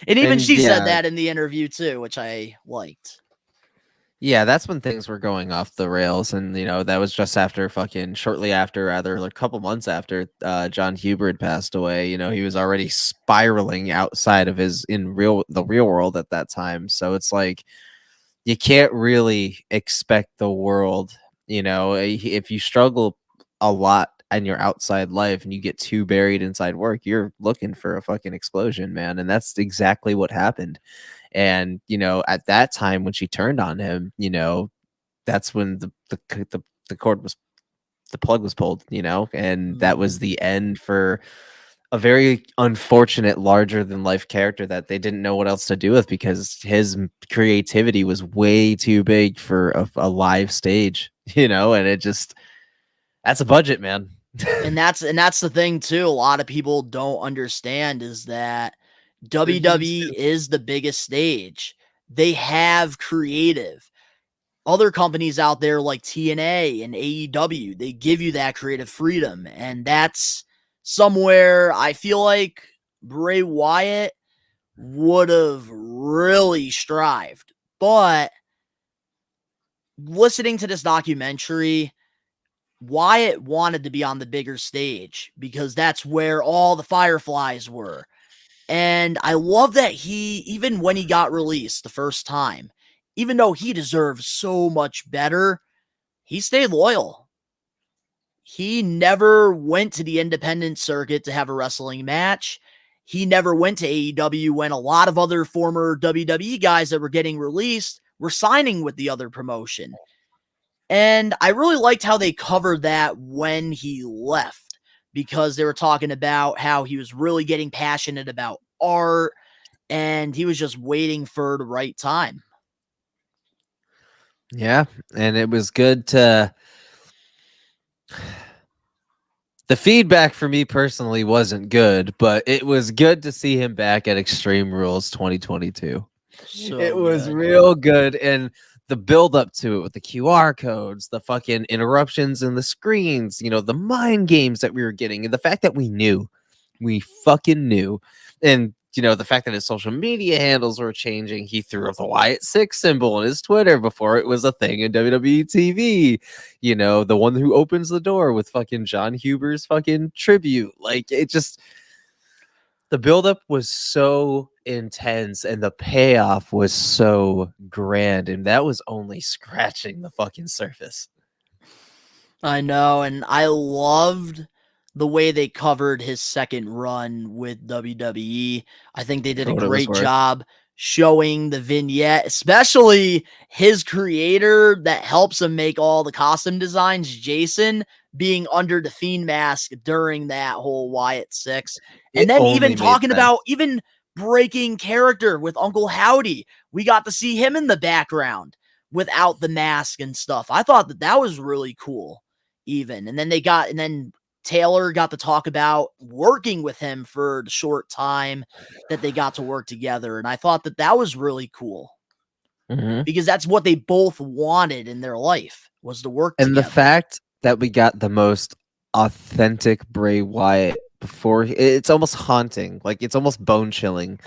And even And she said yeah, that in the interview too, which I liked. Yeah, that's when things were going off the rails, and that was just after shortly after, rather, like a couple months after John Huber had passed away. He was already spiraling outside of the real world at that time. So it's like you can't really expect the world. If you struggle a lot in your outside life and you get too buried inside work, you're looking for a fucking explosion, man, and that's exactly what happened. And at that time when she turned on him, that's when the cord was the plug was pulled, and that was the end for a very unfortunate larger than life character that they didn't know what else to do with because his creativity was way too big for a live stage, and it just that's a budget, man. And that's the thing too. A lot of people don't understand is that WWE is the biggest stage. They have creative. Other companies out there like TNA and AEW, they give you that creative freedom. And that's somewhere I feel like Bray Wyatt would have really strived. But listening to this documentary, Wyatt wanted to be on the bigger stage because that's where all the fireflies were. And I love that even when he got released the first time, even though he deserved so much better, he stayed loyal. He never went to the independent circuit to have a wrestling match. He never went to AEW when a lot of other former WWE guys that were getting released were signing with the other promotion. And I really liked how they covered that when he left because they were talking about how he was really getting passionate about art and he was just waiting for the right time. Yeah, and it was good to the feedback for me personally wasn't good, but it was good to see him back at Extreme Rules 2022. It So was good. real good, and the build up to it with the QR codes, the fucking interruptions in the screens, the mind games that we were getting, and the fact that we fucking knew, and the fact that his social media handles were changing. He threw up the Wyatt 6 symbol on his Twitter before it was a thing in WWE TV. The one who opens the door with fucking John Huber's fucking tribute. Like it just the buildup was so intense and the payoff was so grand, and that was only scratching the fucking surface. I know, and I loved the way they covered his second run with WWE. I think they did For a what it was great worth. job showing the vignette, especially his creator that helps him make all the costume designs, Jason, being under the Fiend mask during that whole Wyatt 6. It And then even only made talking sense. about even breaking character with Uncle Howdy. We got to see him in the background without the mask and stuff. I thought that was really cool even. And then Taylor got to talk about working with him for the short time that they got to work together. And I thought that was really cool because that's what they both wanted in their life was to work And the together. fact that we got the most authentic Bray Wyatt it's almost haunting. Like it's almost bone chilling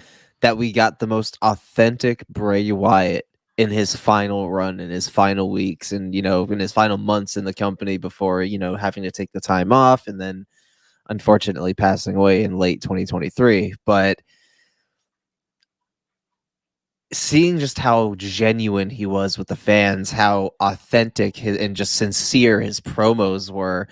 that we got the most authentic Bray Wyatt in his final run, in his final weeks, and in his final months in the company before, having to take the time off and then unfortunately passing away in late 2023. But seeing just how genuine he was with the fans, how authentic and just sincere his promos were,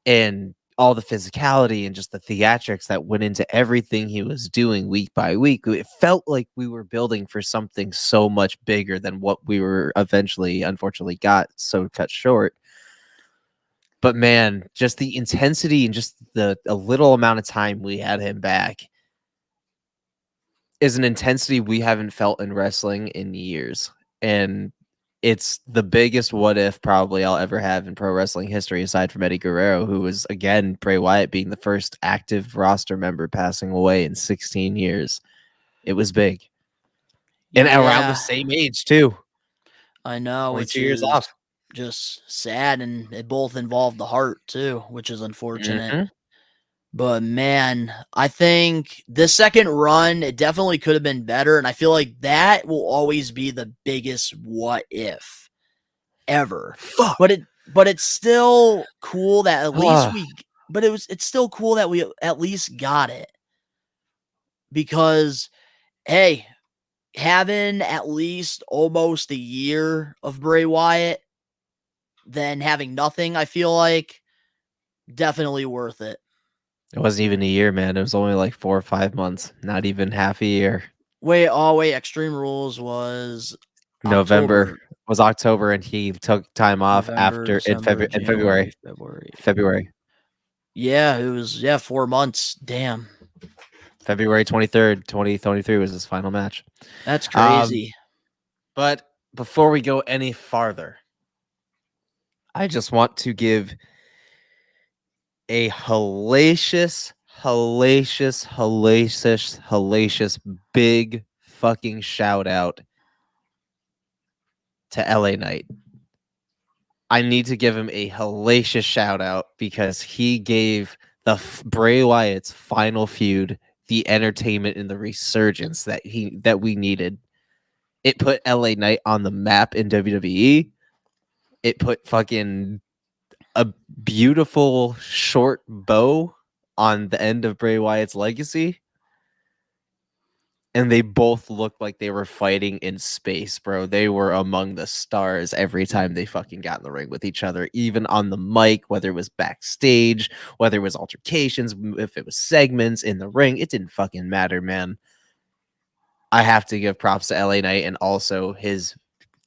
and all the physicality and just the theatrics that went into everything he was doing week by week, it felt like we were building for something so much bigger than what we were eventually, unfortunately, got so cut short. But man, just the intensity and just the a little amount of time we had him back is an intensity we haven't felt in wrestling in years. And it's the biggest what if probably I'll ever have in pro wrestling history, aside from Eddie Guerrero, who was, again, Bray Wyatt being the first active roster member passing away in 16 years. It was big. And around the Yeah, same age, too. I know, which 22 years is off. just sad. And they both involve the heart too, which is unfortunate. Mm-hmm. But man, I think this second run, it definitely could have been better. And I feel like that will always be the biggest what if ever. Fuck. But it's still cool that at least Ah, we but it's still cool that we at least got it. Because hey, having at least almost a year of Bray Wyatt than having nothing, I feel like definitely worth it. it wasn't even a year, man. It was only like 4 or 5 months, not even half a year. Wait, Extreme Rules was November October, was October, and he took time off November, after December, In January, February. February. Yeah, it was 4 months. Damn. February 23rd, 2023 was his final match. That's Um, crazy. but before we go any farther, I just want to give a hellacious big fucking shout out to LA Knight. I need to give him a hellacious shout out because he gave Bray Wyatt's final feud the entertainment and the resurgence that we needed. It put LA Knight on the map in WWE. It put fucking a beautiful short bow on the end of Bray Wyatt's legacy. And they both looked like they were fighting in space, bro. They were among the stars every time they fucking got in the ring with each other, even on the mic, whether it was backstage, whether it was altercations, if it was segments in the ring. It didn't fucking matter, man. I have to give props to LA Knight and also his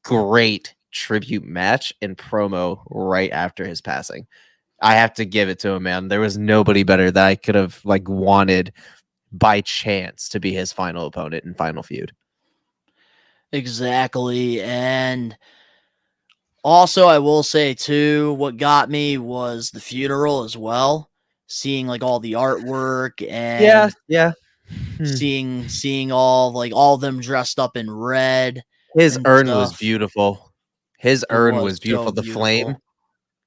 great tribute match and promo right after his passing. I have to give it to him, man. There was nobody better that I could have like wanted by chance to be his final opponent in final feud. Exactly. And also, I will say too, what got me was the funeral as well. Seeing like all the artwork Yeah, and yeah. seeing all of them dressed up in red His and urn was stuff. beautiful. His It urn was was so beautiful. beautiful. The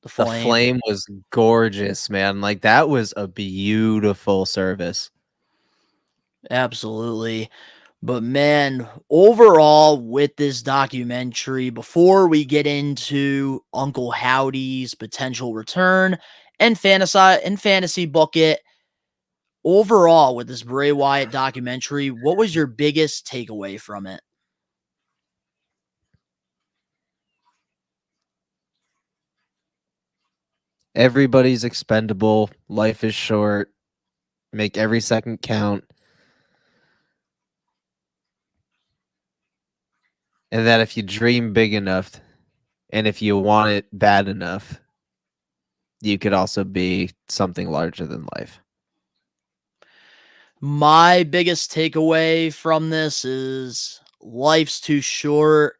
The flame. flame was gorgeous, man. Like that was a beautiful service. Absolutely. But man, overall with this documentary, before we get into Uncle Howdy's potential return and fantasy book it, overall with this Bray Wyatt documentary, what was your biggest takeaway from it? Everybody's expendable. Life is short. Make every second count. And that if you dream big enough and if you want it bad enough, you could also be something larger than life. My biggest takeaway from this is life's too short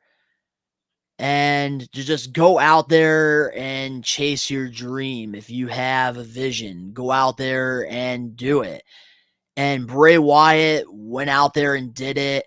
and to just go out there and chase your dream. If you have a vision, go out there and do it. And Bray Wyatt went out there and did it.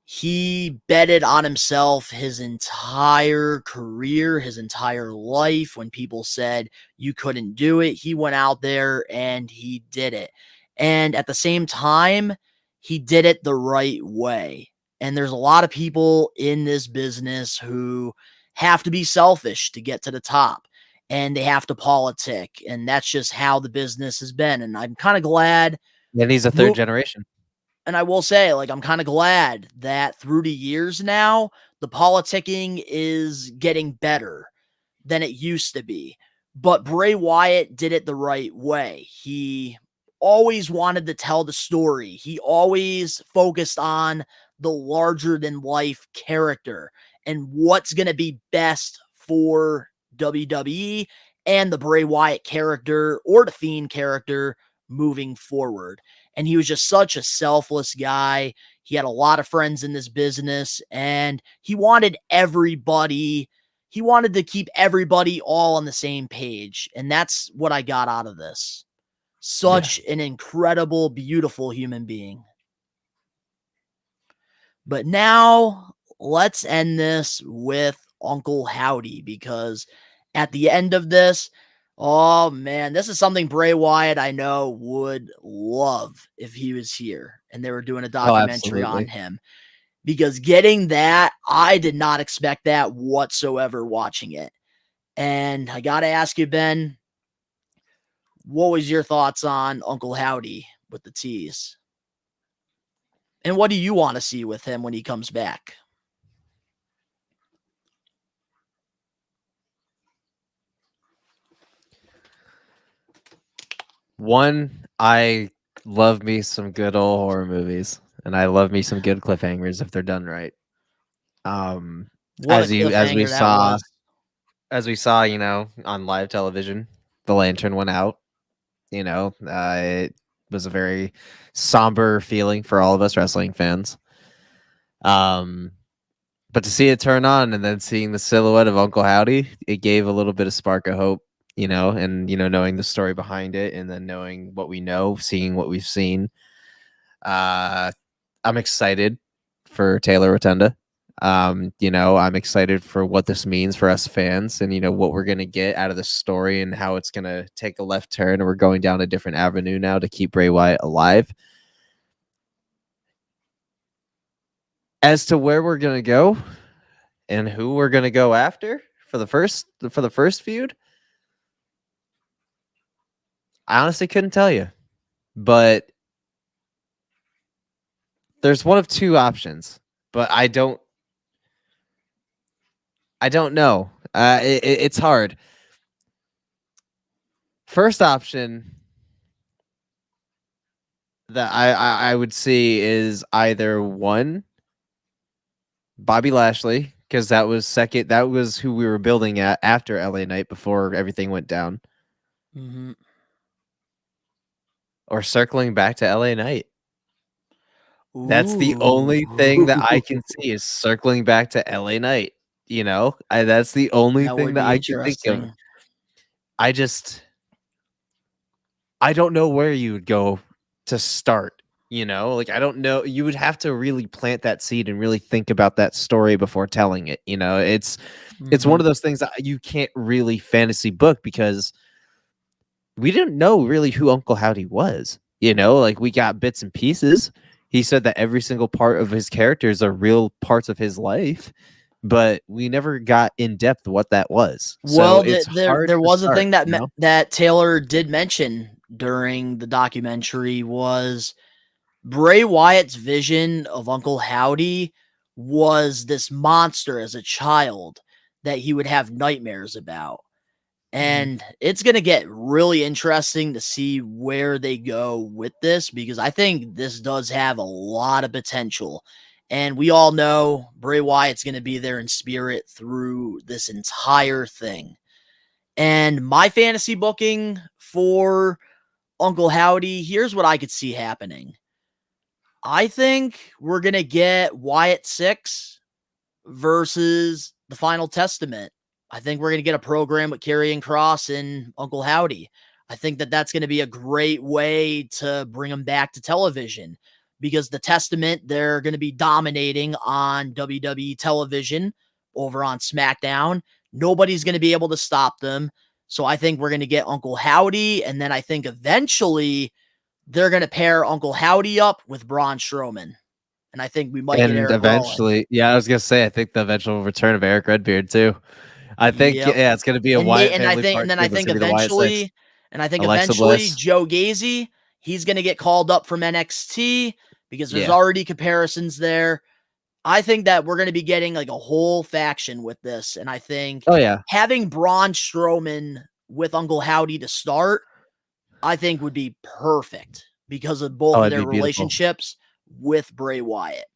He betted on himself his entire career, his entire life. When people said you couldn't do it, he went out there and he did it. And at the same time, he did it the right way. And there's a lot of people in this business who have to be selfish to get to the top and they have to politic. And that's just how the business has been. And I'm kind of glad And he's a third generation. and I will say, like, I'm kind of glad that through the years now, the politicking is getting better than it used to be. But Bray Wyatt did it the right way. He always wanted to tell the story. He always focused on the larger than life character and what's going to be best for WWE and the Bray Wyatt character or the Fiend character moving forward. And he was just such a selfless guy. He had a lot of friends in this business and he wanted to keep everybody all on the same page. And that's what I got out of this. Such an incredible, beautiful human being. But now let's end this with Uncle Howdy because at the end of this, Oh man, this is something Bray Wyatt I know would love if he was here and they were doing a Oh, documentary on absolutely. him. Because getting that, I did not expect that whatsoever watching it. And I got to ask you, Ben, what was your thoughts on Uncle Howdy with the T's? And what do you want to see with him when he comes back? One, I love me some good old horror movies, and I love me some good cliffhangers if they're done right. What a cliffhanger that was. As we saw, on live television, the lantern went out. It was a very somber feeling for all of us wrestling fans. But to see it turn on and then seeing the silhouette of Uncle Howdy, it gave a little bit of spark of hope, and knowing the story behind it, and then knowing what we know, seeing what we've seen. I'm excited for Taylor Rotunda. I'm excited for what this means for us fans, and what we're gonna get out of the story and how it's gonna take a left turn, and we're going down a different avenue now to keep Bray Wyatt alive. As to where we're gonna go and who we're gonna go after for the first feud, I honestly couldn't tell you, but there's one of two options, but I don't know. It's hard. First option that I would see is either one, Bobby Lashley, because that was second. That was who we were building at after LA Knight before everything went down. Mm-hmm. Or circling back to LA Knight. That's the only thing that I can Ooh. see is circling back to LA Knight. That's the only That thing would that be I can think of. interesting. I don't know where you would go to start. I don't know. You would have to really plant that seed and really think about that story before telling it. It's one Mhm. of those things that you can't really fantasy book because we didn't know really who Uncle Howdy was. We got bits and pieces. He said that every single part of his characters are real parts of his life, but we never got in depth what that was. So Well, it's hard there to was a start, thing that Taylor did mention during the documentary was Bray Wyatt's vision of Uncle Howdy was this monster as a child that he would have nightmares about. Mhm. And it's going to get really interesting to see where they go with this because I think this does have a lot of potential. And we all know Bray Wyatt's going to be there in spirit through this entire thing. And my fantasy booking for Uncle Howdy, here's what I could see happening. I think we're going to get Wyatt 6 versus the Final Testament. I think we're going to get a program with Karrion Kross and Uncle Howdy. I think that that's going to be a great way to bring them back to television because the Testament, they're going to be dominating on WWE television over on SmackDown. Nobody's going to be able to stop them. So I think we're going to get Uncle Howdy. And then I think eventually they're going to pair Uncle Howdy up with Braun Strowman. And I think we might get And Eric Rowan. eventually, yeah, I was gonna say, I think the eventual return of Eric Redbeard too. I think, Yep. yeah, it's gonna be a Wyatt And I family think part and then two, I but it's think gonna be the Wyatt Six. Alexa eventually Bliss. Joe Gacy, he's going to get called up from NXT because there's Yeah. already comparisons there. I think that we're going to be getting like a whole faction with this and I think Oh yeah. having Braun Strowman with Uncle Howdy to start, I think would be perfect because of both Oh, of it'd their be beautiful. relationships with Bray Wyatt.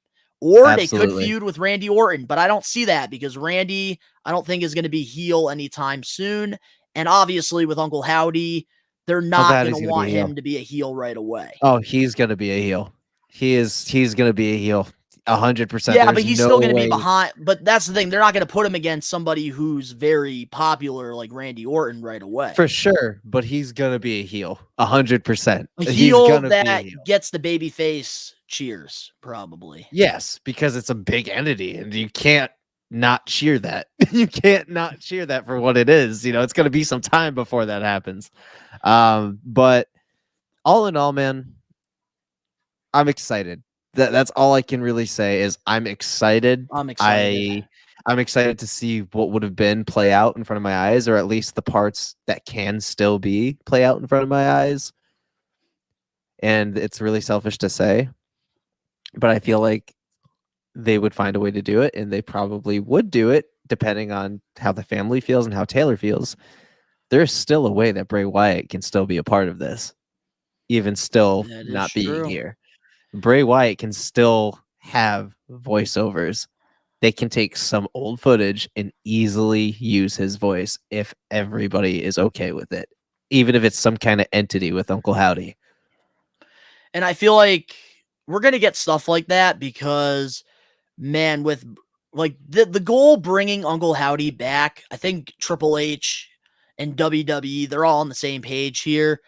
Or they could Absolutely. feud with Randy Orton, but I don't see that because Randy, I don't think is going to be heel anytime soon. And obviously, with Uncle Howdy, they're Uncle not going to Howdy's gonna be want a heel. him to be a heel right away. Oh, he's gonna be a heel. He's gonna be a heel. 100%. Yeah, but There's he's no still going to be way. behind. But that's the thing. They're not going to put him against somebody who's very popular like Randy Orton right For away. sure, but he's gonna be a heel. 100%. A He's heel gonna be a that heel. gets the babyface cheers, probably. Yes, because it's a big entity and you can't not cheer that. You can't not cheer that for what it is. You know, it's going to be some time before that happens. But all in all, man, I'm excited. That's all I can really say is I'm excited. I'm excited. I'm excited to see what would have been play out in front of my eyes, or at least the parts that can still be play out in front of my eyes. And it's really selfish to say, but I feel like they would find a way to do it, and they probably would do it depending on how the family feels and how Taylor feels. There's still a way that Bray Wyatt can still be a part of this, even still That is not being true. here. Bray Wyatt can still have voiceovers. They can take some old footage and easily use his voice if everybody is okay with it, even if it's some kind of entity with Uncle Howdy. And I feel like we're going to get stuff like that because, man, with like the goal bringing Uncle Howdy back, I think Triple H and WWE, they're all on the same page here.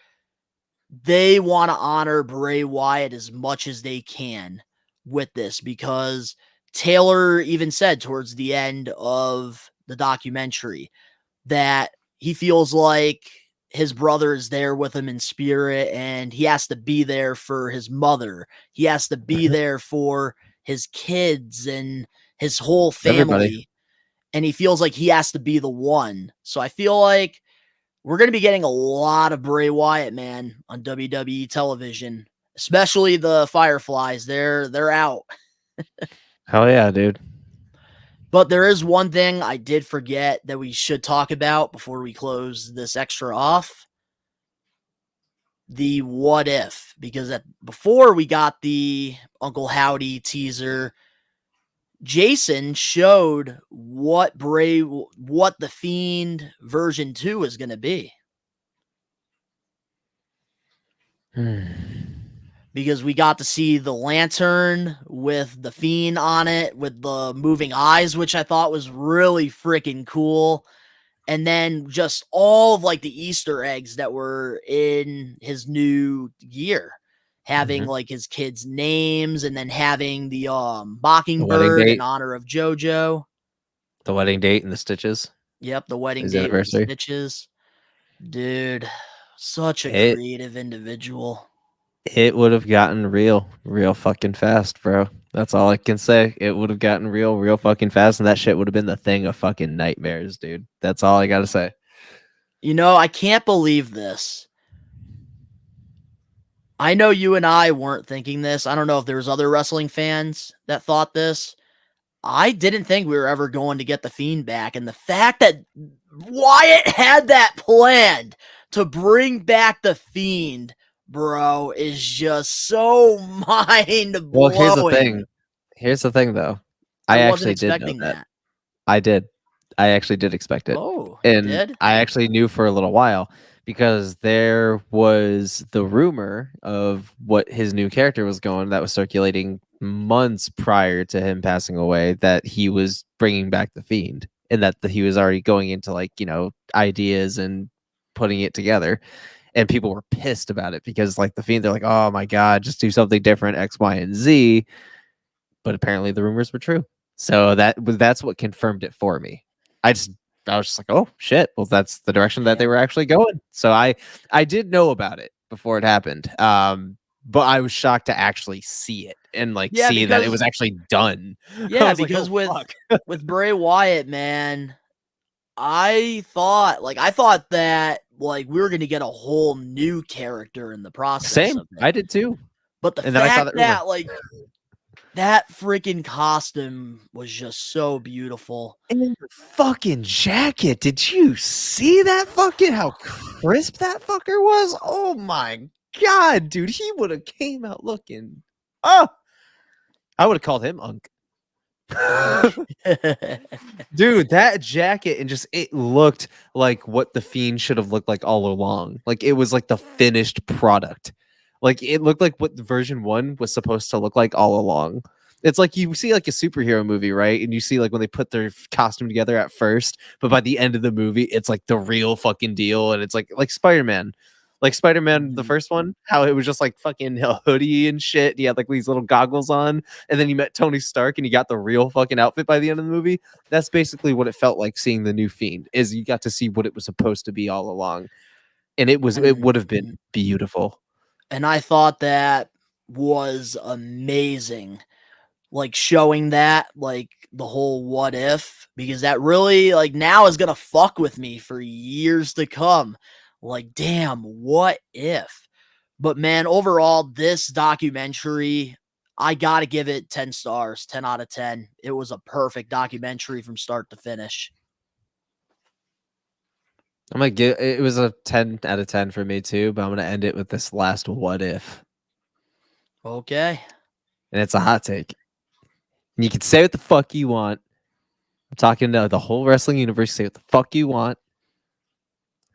They want to honor Bray Wyatt as much as they can with this because Taylor even said towards the end of the documentary that he feels like his brother is there with him in spirit and he has to be there for his mother. He has to be there for his kids and his whole family. Everybody. And he feels like he has to be the one. So I feel like we're going to be getting a lot of Bray Wyatt, man, on WWE television, especially the Fireflies. They're out. Hell yeah, dude. But there is one thing I did forget that we should talk about before we close this extra off. The what if, because before we got the Uncle Howdy teaser, Jason showed what the Fiend version 2 is going to be. Because we got to see the lantern with the Fiend on it with the moving eyes, which I thought was really freaking cool. And then just all of like the Easter eggs that were in his new gear, having like his kids' names and then having the Mockingbird in honor of JoJo. The wedding date and the stitches. Yep, the wedding His date with the anniversary. stitches. Dude, such a creative individual. It would have gotten real fucking fast, bro. That's all I can say. It would have gotten real fucking fast, and that shit would have been the thing of fucking nightmares, dude. That's all I gotta say. You know, I can't believe this. I know you and I weren't thinking this. I don't know if there was other wrestling fans that thought this. I didn't think we were ever going to get the Fiend back, and the fact that Wyatt had that planned to bring back the Fiend, bro, is just so mind-blowing. Well, here's the thing, though. I actually did know that. I did. I actually did expect it. Oh, and you did? I actually knew for a little while because there was the rumor of what his new character was going that was circulating months prior to him passing away, that he was bringing back the Fiend and that he was already going into like, you know, ideas and putting it together. And people were pissed about it because like the Fiend, they're like, oh my God, just do something different, X, Y, and Z. But apparently the rumors were true. So that's what confirmed it for me. I was just like, oh shit. Well, that's the direction that they were actually going. So I did know about it before it happened. But I was shocked to actually see it and like see that it was actually done. Yeah, because like, oh, with Bray Wyatt, man, I thought that like we were gonna get a whole new character in the process. Same, of it. I did too. But the fact that like that freaking costume was just so beautiful. And the fucking jacket, did you see that fucking how crisp that fucker was? Oh my God, dude, he would have came out looking. Oh, I would have called him Unk. Dude, that jacket and just it looked like what the Fiend should have looked like all along. Like it was like the finished product. Like it looked like what version 1 was supposed to look like all along. It's like you see like a superhero movie, right? And you see like when they put their costume together at first, but by the end of the movie, it's like the real fucking deal. And it's like Spider-Man. Like Spider-Man, the first one, how it was just like fucking a hoodie and shit. He had like these little goggles on, and then you met Tony Stark and you got the real fucking outfit by the end of the movie. That's basically what it felt like seeing the new Fiend, is you got to see what it was supposed to be all along. And it would have been beautiful. And I thought that was amazing. Like showing that, like the whole what if, because that really like now is gonna fuck with me for years to come. Like, damn, what if? But man, overall, this documentary, I gotta give it 10 stars, 10 out of 10. It was a perfect documentary from start to finish. I'm gonna give it was a 10 out of 10 for me too, but I'm gonna end it with this last what if. Okay. And it's a hot take. And you can say what the fuck you want. I'm talking to the whole wrestling universe, say what the fuck you want.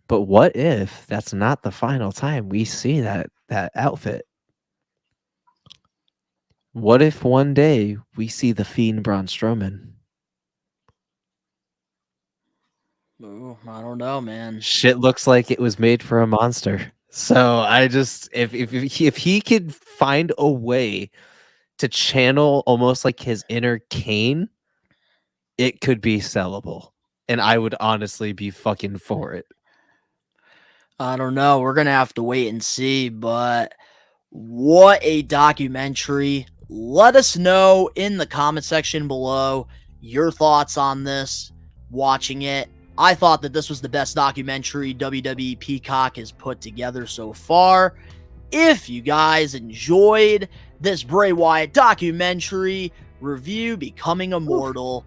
But what if that's not the final time we see that outfit? What if one day we see the Fiend Braun Strowman? Ooh, I don't know, man. Shit looks like it was made for a monster. So I just if he could find a way to channel almost like his inner Kane, it could be sellable. And I would honestly be fucking for it. I don't know. We're gonna have to wait and see, but what a documentary. Let us know in the comment section below your thoughts on this, watching it. I thought that this was the best documentary WWE Peacock has put together so far. If you guys enjoyed this Bray Wyatt documentary review, Becoming Immortal,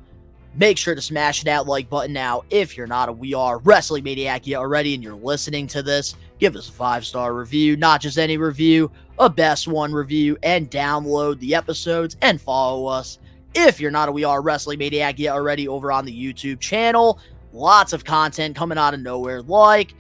make sure to smash that like button now. If you're not a We Are Wrestling Maniac yet already and you're listening to this, give us a 5-star review, not just any review, a best one review, and download the episodes and follow us. If you're not a We Are Wrestling Maniac yet already over on the YouTube channel, lots of content coming out of nowhere like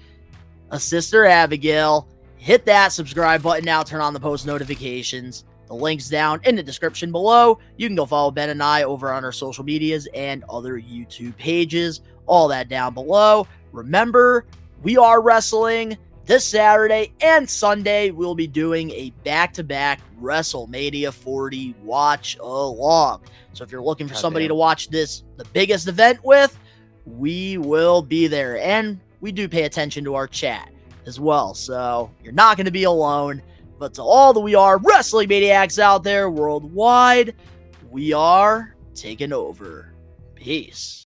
a Sister Abigail. Hit that subscribe button now, turn on the post notifications. The link's down in the description below. You can go follow Ben and I over on our social medias and other YouTube pages. All that down below. Remember, We Are Wrestling this Saturday and Sunday. We'll be doing a back-to-back WrestleMania 40 watch along. So if you're looking for somebody to watch this, the biggest event with, we will be there. And we do pay attention to our chat as well. So you're not going to be alone. But to all the We Are Wrestling Maniacs out there worldwide, we are taking over. Peace.